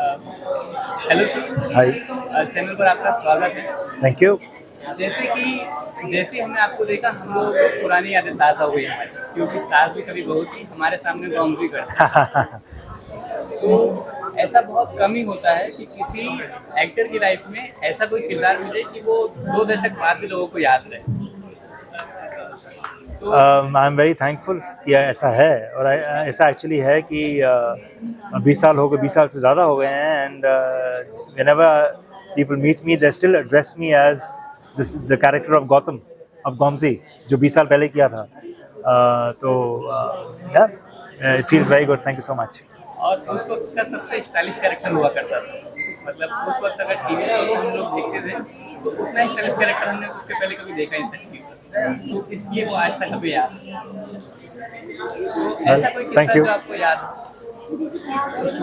Hello sir. हाय। Channel पर आपका स्वागत है। Thank you. जैसे हमने आपको देखा, हम लोगों को पुरानी यादें ताज़ा हो गई हमारी, क्योंकि सास भी कभी बहू थी हमारे सामने गॉन्ग भी करती। तो ऐसा बहुत कम ही होता है कि किसी एक्टर की लाइफ में ऐसा कोई किरदार मिले कि वो 2 दशक बाद भी लोगों को याद रहे। तो आई एम वेरी थैंकफुल कि ऐसा है, और ऐसा एक्चुअली है कि 20 साल हो गए, 20 साल से ज़्यादा हो गए हैं, and whenever people meet me they still address me as the character of Gautam, of Gomji, जो 20 साल पहले किया था। तो it feels very good. Thank you so much. और उस वक्त का सबसे स्टाइलिश कैरेक्टर हुआ करता था। मतलब उस वक्त अगर टीवी शो को हम लोग देखते थे तो उतना स्टाइलिश कैरेक्टर हमने उसके पहले कभी देखा ही नहीं था। तो इसलिए वो आज तक हमें याद है। तो ऐसा कोई थैंक किस्सा यू। जो आपको याद हो?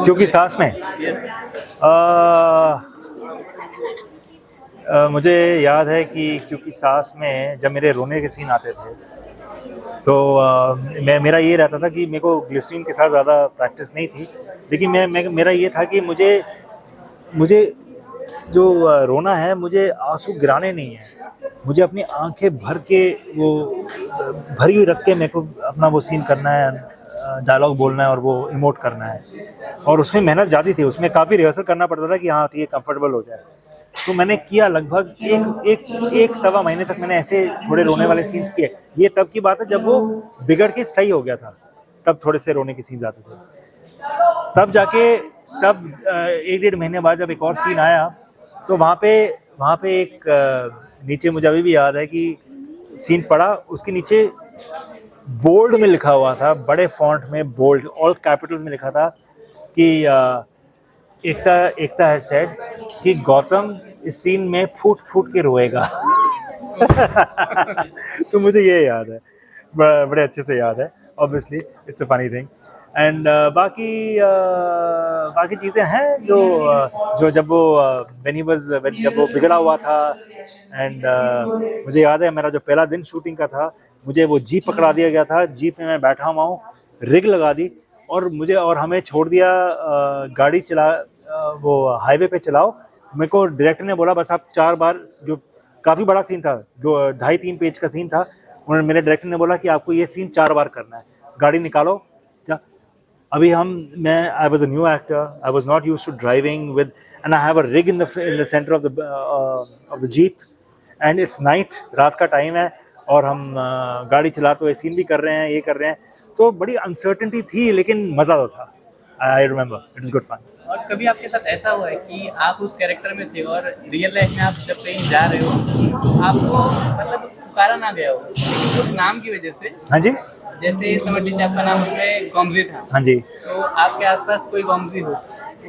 क्योंकि सास में यस। मुझे याद है कि क्योंकि सास में जब मेरे रोने के सीन आते थे तो मेरा ये रहता था कि मेरे को ग्लिसरीन के साथ ज़्यादा प्रैक्टिस नहीं थी, लेकिन मेरा ये था कि मुझे जो रोना है, मुझे आंसू गिराने नहीं है, मुझे अपनी आंखें भर के वो भरी हुई रख के मेरे को अपना वो सीन करना है, डायलॉग बोलना है और वो इमोट करना है। और उसमें मेहनत ज़्यादा थी, उसमें काफ़ी रिहर्सल करना पड़ता था कि हाँ ठीक है, कंफर्टेबल हो जाए। तो मैंने किया लगभग एक सवा महीने तक मैंने ऐसे थोड़े रोने वाले सीन्स किए। ये तब की बात है जब वो बिगड़ के सही हो गया था, तब थोड़े से रोने के सीन्स आते थे। तब 1-1.5 महीने बाद जब एक और सीन आया तो वहाँ पे एक नीचे, मुझे अभी भी याद है कि सीन पड़ा, उसके नीचे बोल्ड में लिखा हुआ था, बड़े फॉन्ट में, बोल्ड ऑल कैपिटल्स में लिखा था कि एकता है सेड कि गौतम इस सीन में फूट फूट के रोएगा। तो मुझे ये याद है, बड़े अच्छे से याद है। Obviously it's a funny thing. And बाकी चीज़ें हैं जो जब वो बिगड़ा हुआ था। एंड मुझे याद है मेरा जो पहला दिन शूटिंग का था, मुझे वो जीप पकड़ा दिया गया था, जीप में मैं बैठा हुआ हूँ, रिग लगा दी और हमें छोड़ दिया, गाड़ी चला, वो हाईवे पे चलाओ। मेरे को डायरेक्टर ने बोला बस आप 4 बार, जो काफ़ी बड़ा सीन था, जो 2.5-3 पेज का सीन था, उन्होंने, मेरे डायरेक्टर ने बोला कि आपको ये सीन 4 बार करना है, गाड़ी निकालो जा। अभी मैं I was a new actor, I was not use to driving with, and I have a rig in the centre of the jeep, and it's night, रात का टाइम है, और हम गाड़ी चलाते हुए सीन भी कर रहे हैं, ये कर रहे हैं। तो बड़ी अनसर्टेनिटी थी, लेकिन मज़ा तो था। I remember it is good fun. और कभी आपके साथ ऐसा हुआ है कि आप उस कैरेक्टर में थे और रियल लाइफ में आप जब कहीं जा रहे हो तो आपको मतलब पुकारा ना गया हो, लेकिन उस नाम की वजह से, हाँ जी। जैसे समझ लीजिए आपका नाम उसमें गॉमजी था, हाँ जी। तो आपके आसपास कोई गॉमजी हो,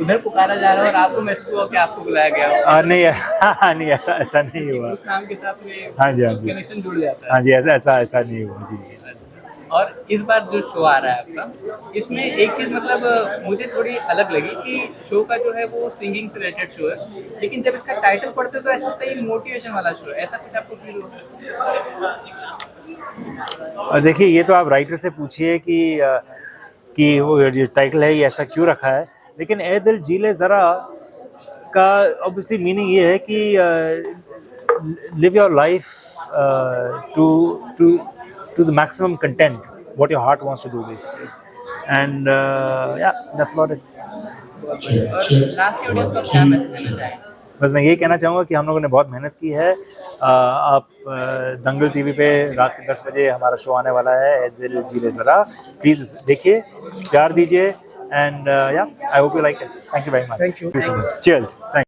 उधर पुकारा जा रहा है और आपको महसूस हुआ कि आपको बुलाया गया हो, नहीं, ऐसा नहीं हुआ। उस नाम के साथ में हाँ जी, हाँ जी। कनेक्शन जुड़ जाता है। हाँ जी, ऐसा नहीं हुआ जी। और इस बार जो शो आ रहा है आपका, इसमें एक चीज़ मतलब मुझे थोड़ी अलग लगी कि शो का जो है वो सिंगिंग से रिलेटेड शो है, लेकिन जब इसका टाइटल पढ़ते तो ऐसा लगता है ये मोटिवेशन वाला शो है। ऐसा कुछ आपको फील होता है? और देखिए, ये तो आप राइटर से पूछिए कि वो जो टाइटल है ये ऐसा क्यों रखा है, लेकिन ए दिल जी ले ज़रा का ऑब्वियसली मीनिंग ये है कि live your life to the maximum content what your heart wants to do basically, and yeah, that's about it. और लास्ट ऑडियंस को क्या मैसेज देना चाहेंगे? बस मैं यही कहना चाहूँगा कि हम लोगों ने बहुत मेहनत की है। आप दंगल टीवी पे रात के 10 बजे हमारा शो आने वाला है, ए दिल जी ले ज़रा, प्लीज़ देखिए, प्यार दीजिए, एंड या I hope you like it. Thank you very much. Thank you so much. Cheers.